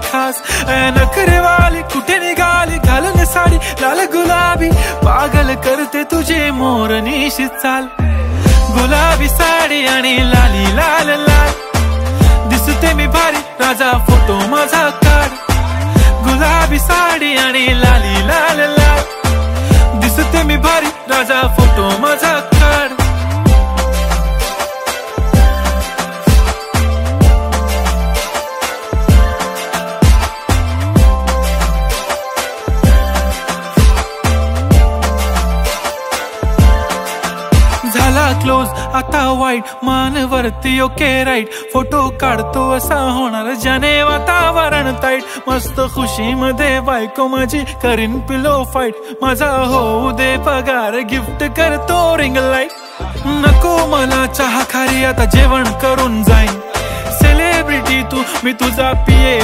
खास नखरे वाली कुठे निघाली घालून साडी लाल गुलाबी पागल करते तुझे मोरनीशी चाल गुलाबी साडी आणि लाली लाल लाल दिसते मी भारी राजा फोटो माझा काढ गुलाबी साडी आणि लाली लाल लाल दिसते मी भारी राजा फोटो माझा काढ झाला क्लोज आता वाईट मानवरती ओके राईट फोटो काढतो असा होणार ज्याने वातावरण ताईट मस्त खुशी मध्ये बायको माझी करीन पिलो फाईट माझा होऊ दे पगार गिफ्ट करतो रिंग लाईट नको मला चहा खारी आता जेवण करून जाईन सेलिब्रिटी तू मी तुझा पिये